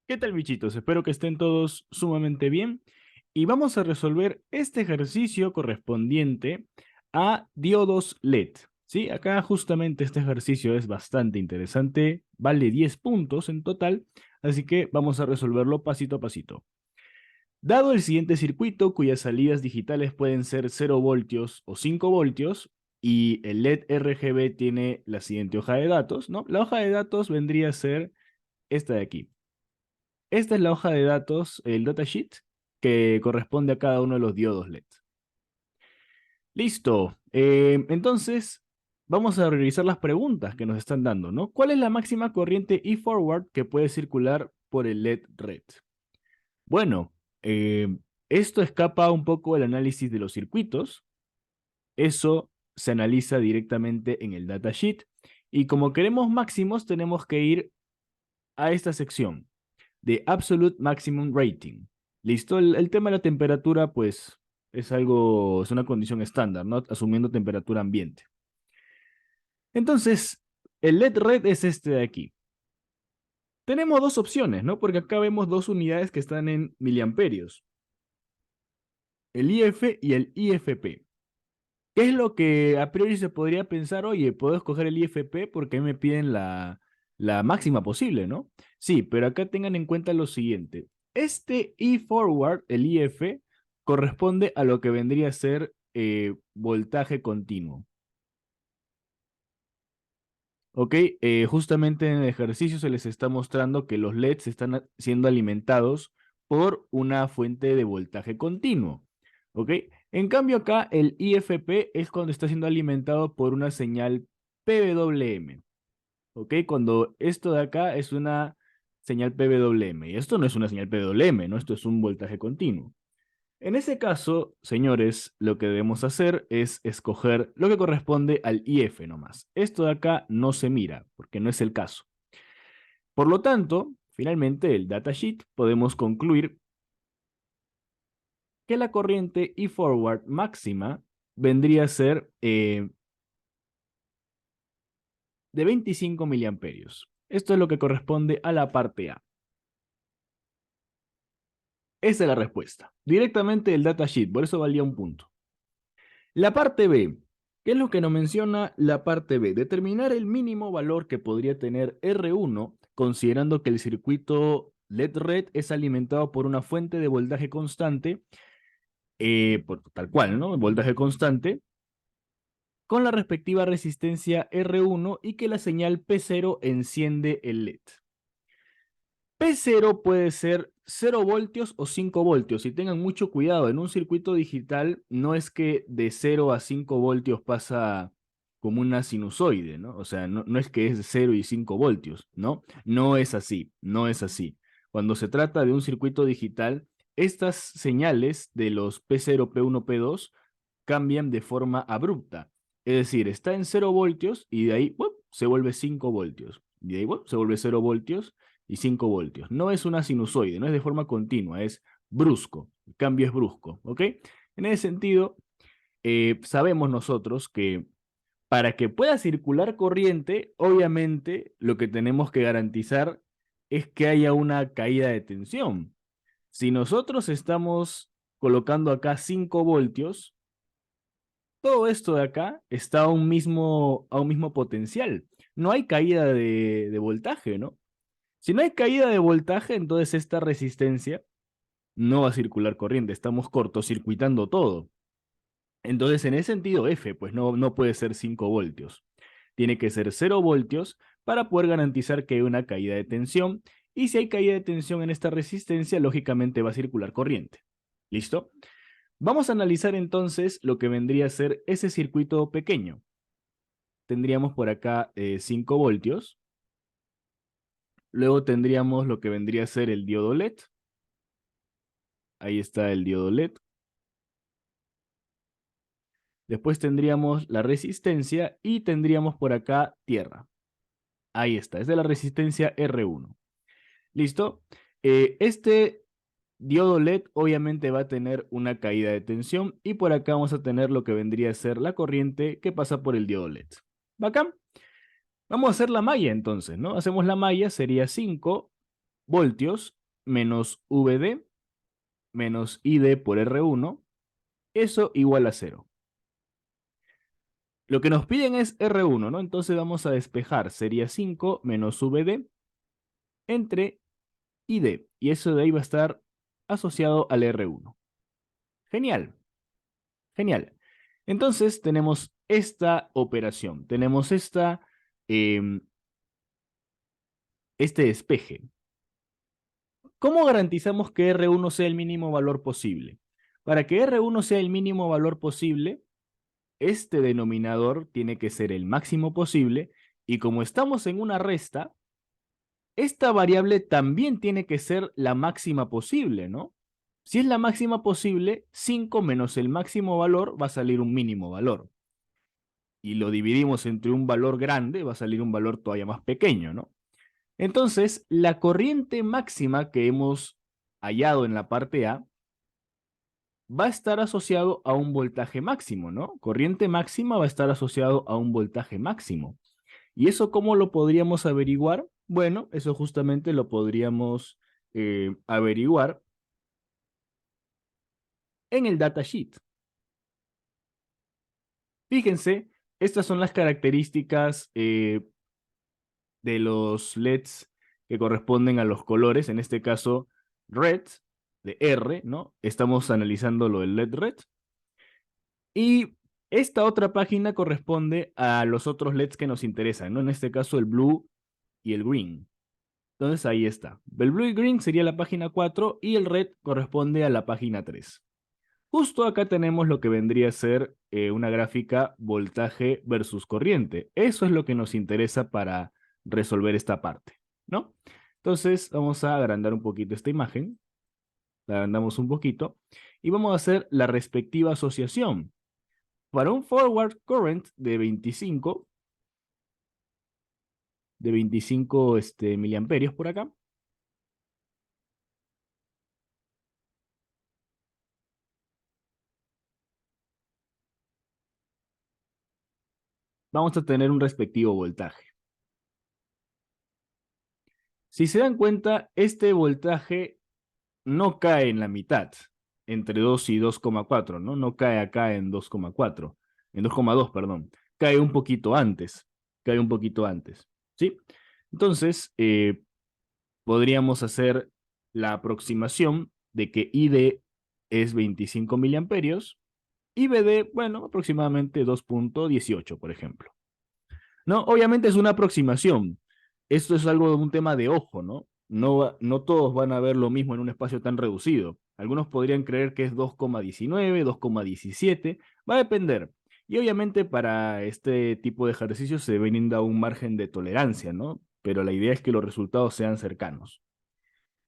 ¿Qué tal, bichitos? Espero que estén todos sumamente bien. Y vamos a resolver este ejercicio correspondiente a diodos LED. ¿Sí? Acá justamente este ejercicio es bastante interesante, vale 10 puntos en total, así que vamos a resolverlo pasito a pasito. Dado el siguiente circuito, cuyas salidas digitales pueden ser 0 voltios o 5 voltios, y el LED RGB tiene la siguiente hoja de datos, ¿no? La hoja de datos vendría a ser esta de aquí. Esta es la hoja de datos, el datasheet, que corresponde a cada uno de los diodos LED. Listo. Entonces, vamos a revisar las preguntas que nos están dando, ¿no? ¿Cuál es la máxima corriente E-forward que puede circular por el LED red? Bueno, esto escapa un poco del análisis de los circuitos. Eso se analiza directamente en el datasheet. Y como queremos máximos, tenemos que ir a esta sección de Absolute Maximum Rating. ¿Listo? El tema de la temperatura, pues, es una condición estándar, ¿no? Asumiendo temperatura ambiente. Entonces, el LED red es este de aquí. Tenemos dos opciones, ¿no? Porque acá vemos dos unidades que están en miliamperios. El IF y el IFP. ¿Qué es lo que a priori se podría pensar? Oye, puedo escoger el IFP porque me piden la máxima posible, ¿no? Sí, pero acá tengan en cuenta lo siguiente. Este E-forward, el IF, corresponde a lo que vendría a ser voltaje continuo. ¿Ok? Justamente en el ejercicio se les está mostrando que los LEDs están siendo alimentados por una fuente de voltaje continuo. ¿Ok? En cambio acá el IFP es cuando está siendo alimentado por una señal PWM. ¿Ok? Cuando esto de acá es una señal PWM. Y esto no es una señal PWM, ¿no? Esto es un voltaje continuo. En ese caso, señores, lo que debemos hacer es escoger lo que corresponde al IF nomás. Esto de acá no se mira, porque no es el caso. Por lo tanto, finalmente, el datasheet podemos concluir que la corriente E-forward máxima vendría a ser de 25 miliamperios. Esto es lo que corresponde a la parte A. Esa es la respuesta. Directamente el datasheet, por eso valía un punto. La parte B. ¿Qué es lo que nos menciona la parte B? Determinar el mínimo valor que podría tener R1, considerando que el circuito LED red es alimentado por una fuente de voltaje constante, tal cual, ¿no? Voltaje constante, con la respectiva resistencia R1 y que la señal P0 enciende el LED. P0 puede ser 0 voltios o 5 voltios. Y tengan mucho cuidado, en un circuito digital no es que de 0 a 5 voltios pasa como una sinusoide, ¿no? O sea, no es que es 0 y 5 voltios, ¿no? No es así, no es así. Cuando se trata de un circuito digital, estas señales de los P0, P1, P2 cambian de forma abrupta. Es decir, está en 0 voltios y de ahí se vuelve 5 voltios. Y de ahí se vuelve 0 voltios y 5 voltios. No es una sinusoide, no es de forma continua, es brusco. El cambio es brusco, ¿ok? En ese sentido, sabemos nosotros que para que pueda circular corriente, obviamente lo que tenemos que garantizar es que haya una caída de tensión. Si nosotros estamos colocando acá 5 voltios, todo esto de acá está a un mismo potencial. No hay caída de voltaje, ¿no? Si no hay caída de voltaje, entonces esta resistencia no va a circular corriente. Estamos cortocircuitando todo. Entonces, en ese sentido, F, pues no puede ser 5 voltios. Tiene que ser 0 voltios para poder garantizar que hay una caída de tensión. Y si hay caída de tensión en esta resistencia, lógicamente va a circular corriente. ¿Listo? Vamos a analizar entonces lo que vendría a ser ese circuito pequeño. Tendríamos por acá 5 voltios. Luego tendríamos lo que vendría a ser el diodo LED. Ahí está el diodo LED. Después tendríamos la resistencia y tendríamos por acá tierra. Ahí está, es de la resistencia R1. ¿Listo? Este diodo LED obviamente va a tener una caída de tensión y por acá vamos a tener lo que vendría a ser la corriente que pasa por el diodo LED. ¿Bacán? Vamos a hacer la malla entonces, ¿no? Hacemos la malla, sería 5 voltios menos VD menos ID por R1, eso igual a 0. Lo que nos piden es R1, ¿no? Entonces vamos a despejar, sería 5 menos VD entre ID, y eso de ahí va a estar asociado al R1. Genial, genial. Entonces tenemos esta operación, tenemos eh, este despeje. ¿Cómo garantizamos que R1 sea el mínimo valor posible? Para que R1 sea el mínimo valor posible, este denominador tiene que ser el máximo posible, y como estamos en una resta, esta variable también tiene que ser la máxima posible, ¿no? Si es la máxima posible, 5 menos el máximo valor va a salir un mínimo valor. Y lo dividimos entre un valor grande, va a salir un valor todavía más pequeño, ¿no? Entonces, la corriente máxima que hemos hallado en la parte A va a estar asociado a un voltaje máximo, ¿no? Corriente máxima va a estar asociado a un voltaje máximo. ¿Y eso cómo lo podríamos averiguar? Bueno, eso justamente lo podríamos averiguar en el datasheet. Fíjense, estas son las características de los LEDs que corresponden a los colores, en este caso red, de R, ¿no? Estamos analizando lo del LED red. Y esta otra página corresponde a los otros LEDs que nos interesan, ¿no? En este caso el blue y el green. Entonces ahí está. El blue y green sería la página 4 y el red corresponde a la página 3. Justo acá tenemos lo que vendría a ser una gráfica voltaje versus corriente. Eso es lo que nos interesa para resolver esta parte, ¿no? Entonces vamos a agrandar un poquito esta imagen. La agrandamos un poquito. Y vamos a hacer la respectiva asociación. Para un forward current de 25 miliamperios por acá, vamos a tener un respectivo voltaje. Si se dan cuenta, este voltaje no cae en la mitad, entre 2 y 2,4, ¿no? No cae acá en 2,4, en 2,2, perdón. Cae un poquito antes, cae un poquito antes, ¿sí? Entonces, podríamos hacer la aproximación de que ID es 25 miliamperios y BD, bueno, aproximadamente 2,18, por ejemplo. No, obviamente es una aproximación. Esto es algo de un tema de ojo, ¿no? No todos van a ver lo mismo en un espacio tan reducido. Algunos podrían creer que es 2,19, 2,17, va a depender. Y obviamente para este tipo de ejercicios se brinda un margen de tolerancia, ¿no? Pero la idea es que los resultados sean cercanos.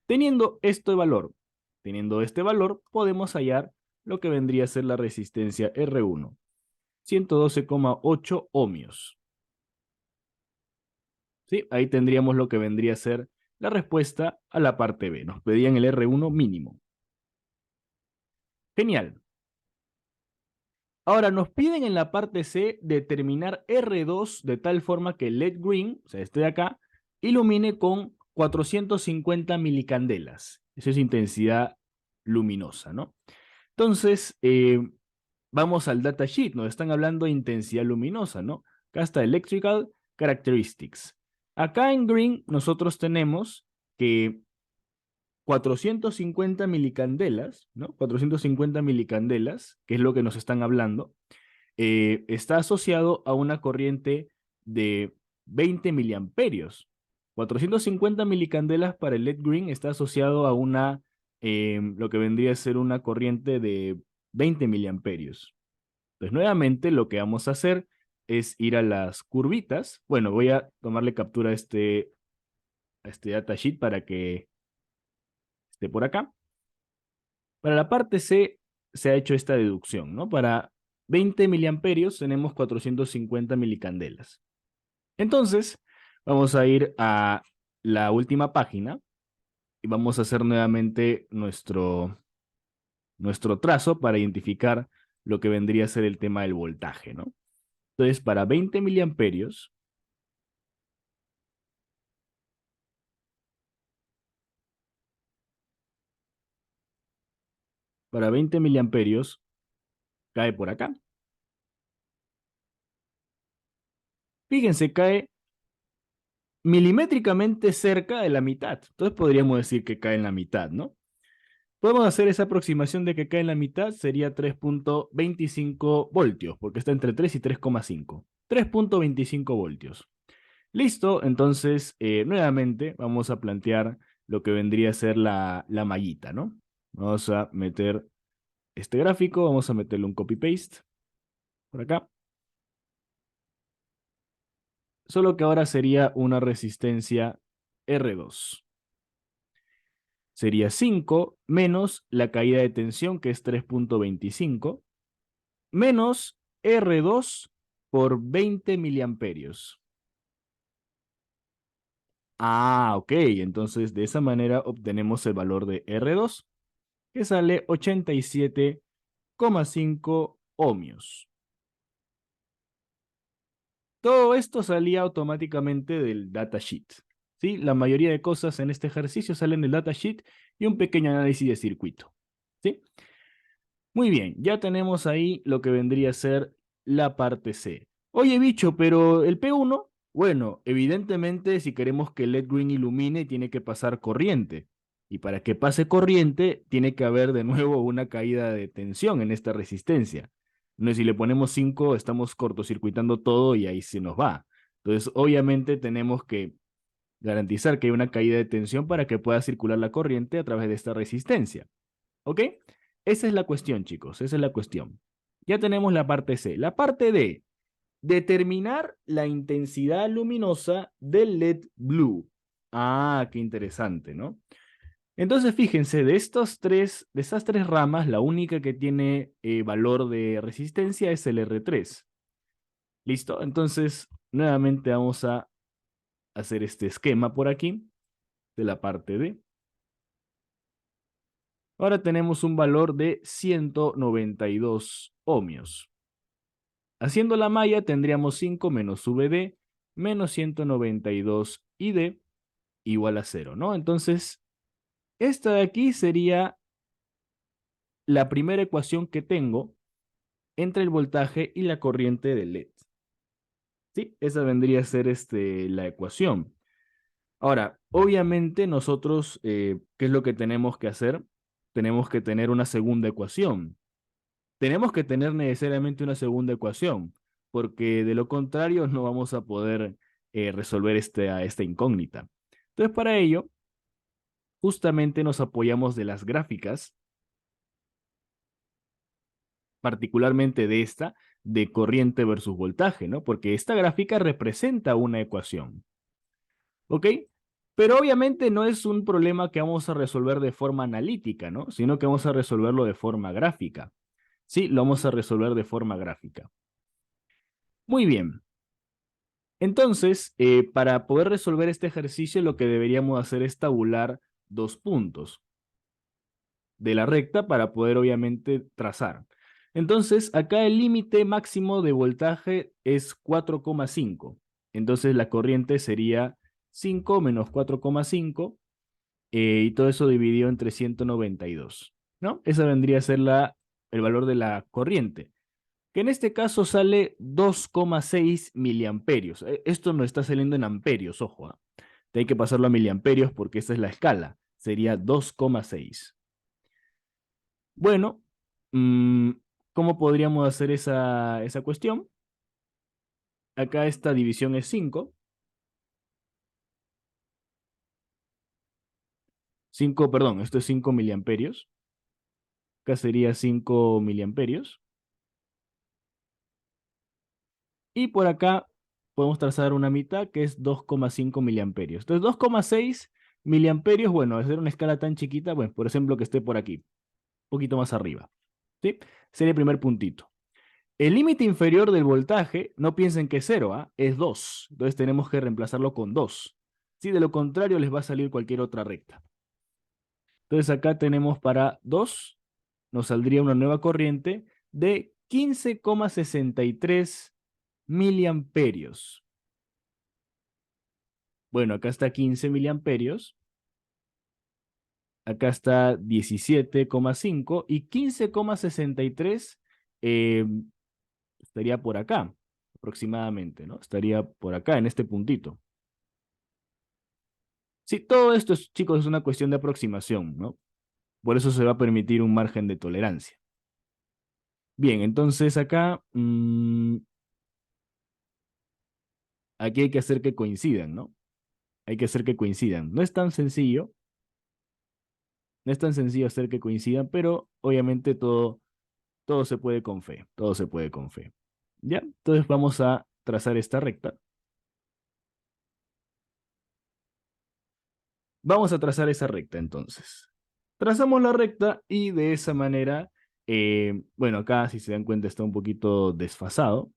Teniendo teniendo este valor, podemos hallar lo que vendría a ser la resistencia R1, 112,8 ohmios. ¿Sí? Ahí tendríamos lo que vendría a ser la respuesta a la parte B. Nos pedían el R1 mínimo. Genial. Ahora nos piden en la parte C determinar R2 de tal forma que el LED green, o sea, este de acá, ilumine con 450 milicandelas. Eso es intensidad luminosa, ¿no? Entonces, vamos al datasheet, nos están hablando de intensidad luminosa, ¿no? Acá está Electrical Characteristics. Acá en green nosotros tenemos que 450 milicandelas, ¿no? 450 milicandelas, que es lo que nos están hablando, está asociado a una corriente de 20 miliamperios. 450 milicandelas para el LED green está asociado a lo que vendría a ser una corriente de 20 miliamperios. Entonces, nuevamente, lo que vamos a hacer es ir a las curvitas. Bueno, voy a tomarle captura a este datasheet para que esté por acá. Para la parte C se ha hecho esta deducción, ¿no? Para 20 miliamperios tenemos 450 milicandelas. Entonces, vamos a ir a la última página y vamos a hacer nuevamente nuestro trazo para identificar lo que vendría a ser el tema del voltaje, ¿no? Entonces, para 20 miliamperios, para 20 miliamperios cae por acá. Fíjense, cae milimétricamente cerca de la mitad. Entonces podríamos decir que cae en la mitad, ¿no? Podemos hacer esa aproximación de que cae en la mitad, sería 3.25 voltios, porque está entre 3 y 3,5. 3.25 voltios. Listo, entonces nuevamente vamos a plantear lo que vendría a ser la mallita, ¿no? Vamos a meter este gráfico, vamos a meterle un copy-paste por acá. Solo que ahora sería una resistencia R2. Sería 5 menos la caída de tensión, que es 3.25, menos R2 por 20 miliamperios. Ah, ok, entonces de esa manera obtenemos el valor de R2, que sale 87,5 ohmios. Todo esto salía automáticamente del datasheet. ¿Sí? La mayoría de cosas en este ejercicio salen del datasheet y un pequeño análisis de circuito. ¿Sí? Muy bien, ya tenemos ahí lo que vendría a ser la parte C. Oye, bicho, pero el P1, bueno, evidentemente si queremos que el LED green ilumine, tiene que pasar corriente. Y para que pase corriente, tiene que haber de nuevo una caída de tensión en esta resistencia. No, si le ponemos 5, estamos cortocircuitando todo y ahí se nos va. Entonces, obviamente tenemos que garantizar que hay una caída de tensión para que pueda circular la corriente a través de esta resistencia. ¿Ok? Esa es la cuestión, chicos, esa es la cuestión. Ya tenemos la parte C. La parte D, determinar la intensidad luminosa del LED blue. Ah, qué interesante, ¿no? Entonces, fíjense, de esas tres ramas, la única que tiene valor de resistencia es el R3. ¿Listo? Entonces, nuevamente vamos a hacer este esquema por aquí de la parte D. Ahora tenemos un valor de 192 ohmios. Haciendo la malla tendríamos 5 menos VD menos 192 ID igual a 0, ¿no? Entonces, esta de aquí sería la primera ecuación que tengo entre el voltaje y la corriente del LED. ¿Sí? Esa vendría a ser la ecuación. Ahora, obviamente nosotros, ¿qué es lo que tenemos que hacer? Tenemos que tener una segunda ecuación. Tenemos que tener necesariamente una segunda ecuación, porque de lo contrario no vamos a poder resolver esta incógnita. Entonces, para ello, justamente nos apoyamos de las gráficas, particularmente de esta, de corriente versus voltaje, ¿no? Porque esta gráfica representa una ecuación, ¿ok? Pero obviamente no es un problema que vamos a resolver de forma analítica, ¿no? Sino que vamos a resolverlo de forma gráfica. Sí, lo vamos a resolver de forma gráfica. Muy bien. Entonces, para poder resolver este ejercicio, lo que deberíamos hacer es tabular dos puntos de la recta para poder obviamente trazar. Entonces, acá el límite máximo de voltaje es 4,5. Entonces, la corriente sería 5 menos 4,5 y todo eso dividido entre 192, ¿no? Esa vendría a ser el valor de la corriente, que en este caso sale 2,6 miliamperios. Esto no está saliendo en amperios, ojo. Hay que pasarlo a miliamperios porque esa es la escala. Sería 2,6. Bueno, mm, ¿cómo podríamos hacer esa cuestión? Acá esta división es 5. 5, perdón, esto es 5 miliamperios. Acá sería 5 miliamperios. Y por acá podemos trazar una mitad que es 2,5 miliamperios. Entonces 2,6 miliamperios, bueno, al ser una escala tan chiquita, bueno, por ejemplo que esté por aquí, un poquito más arriba. ¿Sí? Sería el primer puntito. El límite inferior del voltaje, no piensen que es 0, ¿ah? Es 2. Entonces tenemos que reemplazarlo con 2. ¿Sí? De lo contrario les va a salir cualquier otra recta. Entonces acá tenemos para 2, nos saldría una nueva corriente de 15,63 miliamperios. Bueno, acá está 15 miliamperios. acá está 17,5 y 15,63 estaría por acá, aproximadamente, ¿no? Estaría por acá, en este puntito. Sí, todo esto, chicos, es una cuestión de aproximación, ¿no? Por eso se va a permitir un margen de tolerancia. Bien, entonces acá, aquí hay que hacer que coincidan, ¿no? Hay que hacer que coincidan. No es tan sencillo, no es tan sencillo hacer que coincidan, pero obviamente todo se puede con fe, todo se puede con fe. ¿Ya? Entonces vamos a trazar esta recta. Vamos a trazar esa recta entonces. Trazamos la recta y de esa manera, bueno, acá si se dan cuenta está un poquito desfasado,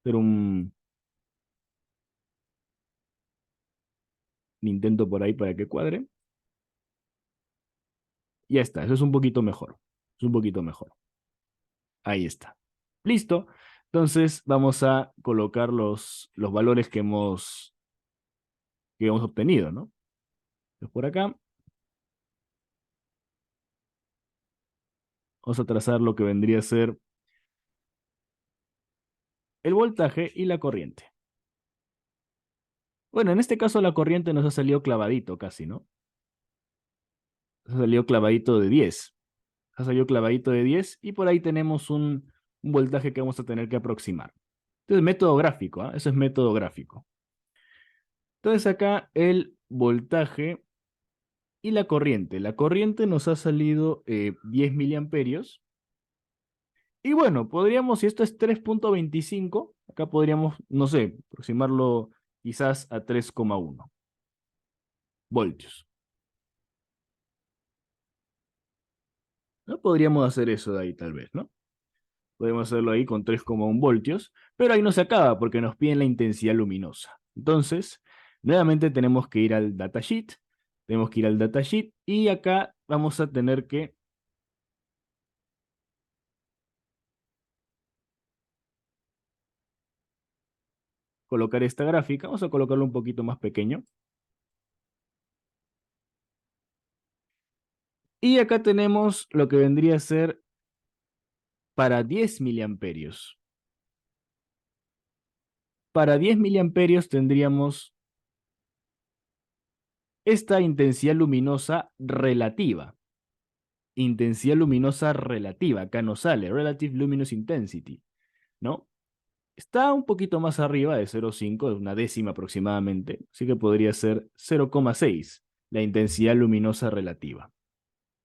pero un intento por ahí para que cuadre. Ya está, eso es un poquito mejor. Es un poquito mejor. Ahí está. Listo. Entonces vamos a colocar los valores que hemos obtenido, ¿no? Entonces por acá vamos a trazar lo que vendría a ser el voltaje y la corriente. Bueno, en este caso la corriente nos ha salido clavadito casi, ¿no? Nos ha salido clavadito de 10. Nos ha salido clavadito de 10 y por ahí tenemos un voltaje que vamos a tener que aproximar. Entonces, método gráfico, ¿ah? Eso es método gráfico. Entonces acá el voltaje y la corriente. La corriente nos ha salido 10 miliamperios. Y bueno, podríamos, si esto es 3,25, acá podríamos, no sé, aproximarlo quizás a 3,1 voltios. ¿No? Podríamos hacer eso de ahí tal vez, ¿no? Podemos hacerlo ahí con 3,1 voltios, pero ahí no se acaba porque nos piden la intensidad luminosa. Entonces, nuevamente tenemos que ir al datasheet, y acá vamos a tener que colocar esta gráfica. Vamos a colocarlo un poquito más pequeño. Y acá tenemos lo que vendría a ser para 10 miliamperios. Para 10 miliamperios tendríamos esta intensidad luminosa relativa. Intensidad luminosa relativa, acá nos sale, Relative Luminous Intensity, ¿no? Está un poquito más arriba de 0,5, una décima aproximadamente, así que podría ser 0,6, la intensidad luminosa relativa.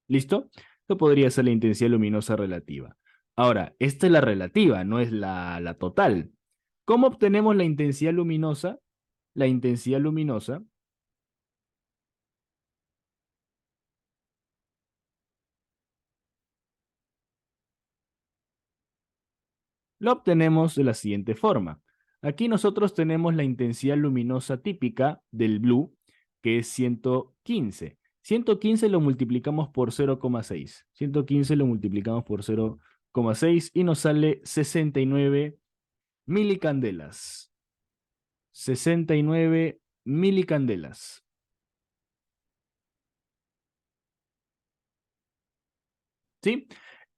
¿Listo? Esto podría ser la intensidad luminosa relativa. Ahora, esta es la relativa, no es la total. ¿Cómo obtenemos la intensidad luminosa? La intensidad luminosa la obtenemos de la siguiente forma. Aquí nosotros tenemos la intensidad luminosa típica del blue, que es 115. 115 lo multiplicamos por 0,6. 115 lo multiplicamos por 0,6 y nos sale 69 milicandelas. 69 milicandelas. ¿Sí?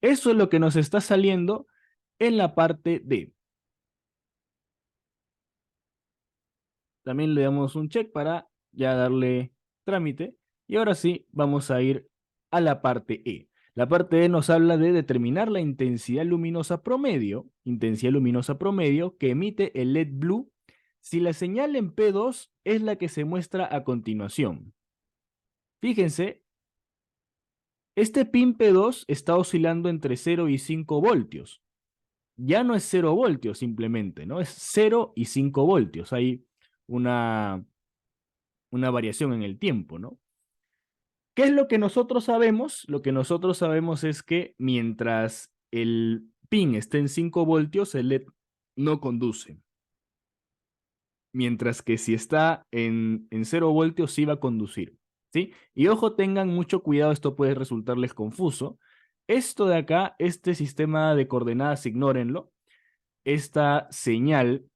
Eso es lo que nos está saliendo en la parte D. También le damos un check para ya darle trámite. Y ahora sí, vamos a ir a la parte E. La parte E nos habla de determinar la intensidad luminosa promedio que emite el LED blue si la señal en P2 es la que se muestra a continuación. Fíjense, este pin P2 está oscilando entre 0 y 5 voltios. Ya no es 0 voltios simplemente, ¿no? Es 0 y 5 voltios. Hay una variación en el tiempo, ¿no? ¿Qué es lo que nosotros sabemos? Lo que nosotros sabemos es que mientras el pin esté en 5 voltios, el LED no conduce. Mientras que si está en 0 voltios, sí va a conducir. ¿Sí? Y ojo, tengan mucho cuidado, esto puede resultarles confuso. Esto de acá, este sistema de coordenadas, ignórenlo. Esta señal,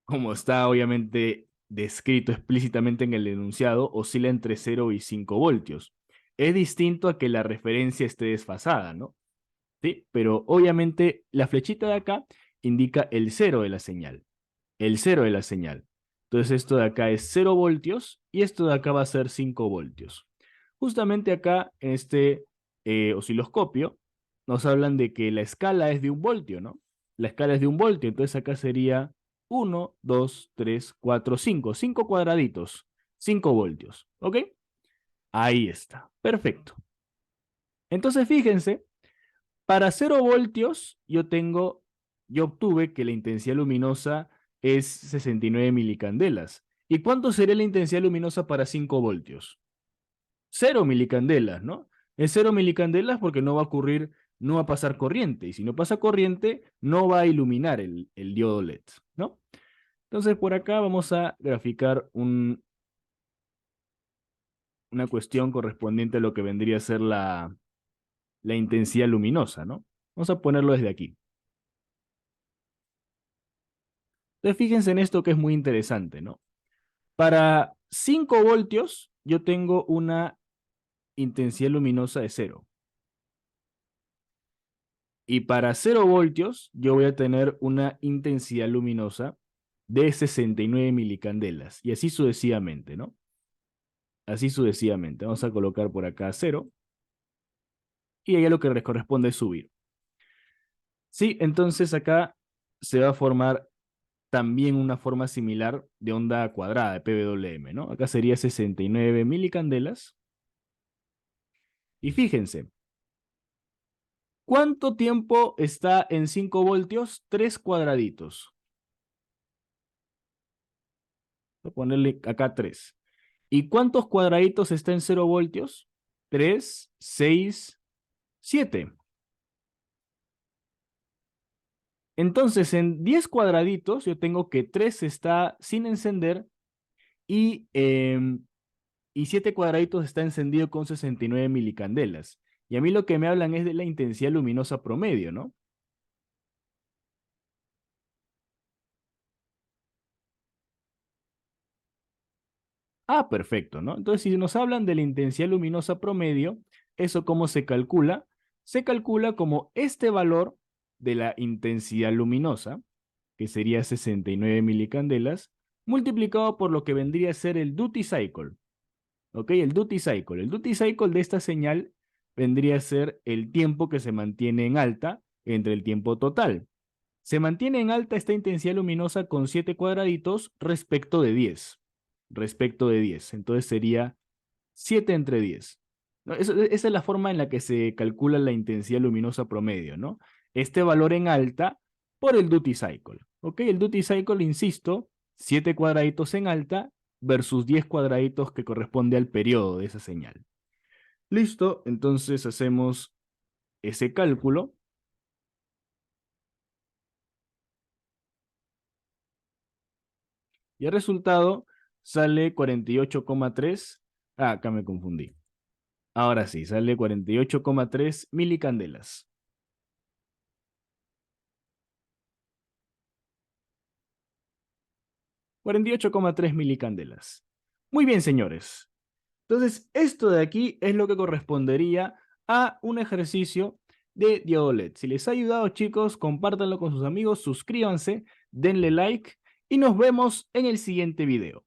como está obviamente descrito explícitamente en el enunciado, oscila entre 0 y 5 voltios. Es distinto a que la referencia esté desfasada, ¿no? ¿Sí? Pero obviamente la flechita de acá indica el cero de la señal. El cero de la señal. Entonces esto de acá es 0 voltios y esto de acá va a ser 5 voltios. Justamente acá en este osciloscopio nos hablan de que la escala es de 1 voltio, ¿no? La escala es de 1 voltio, entonces acá sería 1, 2, 3, 4, 5. 5 cuadraditos, 5 voltios, ¿ok? Ahí está, perfecto. Entonces fíjense, para 0 voltios yo obtuve que la intensidad luminosa es 69 milicandelas. ¿Y cuánto sería la intensidad luminosa para 5 voltios? 0 milicandelas, ¿no? Es 0 milicandelas porque no va a ocurrir, no va a pasar corriente. Y si no pasa corriente, no va a iluminar el diodo LED, ¿no? Entonces por acá vamos a graficar una cuestión correspondiente a lo que vendría a ser la intensidad luminosa, ¿no? Vamos a ponerlo desde aquí. Entonces fíjense en esto que es muy interesante, ¿no? Para 5 voltios yo tengo una intensidad luminosa de 0. Y para 0 voltios yo voy a tener una intensidad luminosa de 69 milicandelas. Y así sucesivamente, ¿no? Así sucesivamente. Vamos a colocar por acá 0. Y allá lo que les corresponde es subir. Sí, entonces acá se va a formar también una forma similar de onda cuadrada, de PWM, ¿no? Acá sería 69 milicandelas. Y fíjense, ¿cuánto tiempo está en 5 voltios? 3 cuadraditos. Voy a ponerle acá 3. ¿Y cuántos cuadraditos está en 0 voltios? 3, 6, 7. Entonces, en 10 cuadraditos, yo tengo que 3 está sin encender y, y 7 cuadraditos está encendido con 69 milicandelas. Y a mí lo que me hablan es de la intensidad luminosa promedio, ¿no? Ah, perfecto, ¿no? Entonces, si nos hablan de la intensidad luminosa promedio, ¿eso cómo se calcula? Se calcula como este valor de la intensidad luminosa, que sería 69 milicandelas, multiplicado por lo que vendría a ser el duty cycle. ¿Ok? El duty cycle. El duty cycle de esta señal vendría a ser el tiempo que se mantiene en alta entre el tiempo total. Se mantiene en alta esta intensidad luminosa con 7 cuadraditos respecto de 10. Respecto de 10. Entonces sería 7 entre 10. ¿No? Esa es la forma en la que se calcula la intensidad luminosa promedio, ¿no? Este valor en alta por el duty cycle. ¿Ok? El duty cycle, insisto, 7 cuadraditos en alta versus 10 cuadraditos que corresponde al periodo de esa señal. Listo, entonces hacemos ese cálculo. Y el resultado sale 48,3. Ah, acá me confundí. Ahora sí, sale 48,3 milicandelas. 48,3 milicandelas. Muy bien, señores. Entonces, esto de aquí es lo que correspondería a un ejercicio de diodo LED. Si les ha ayudado, chicos, compártanlo con sus amigos, suscríbanse, denle like y nos vemos en el siguiente video.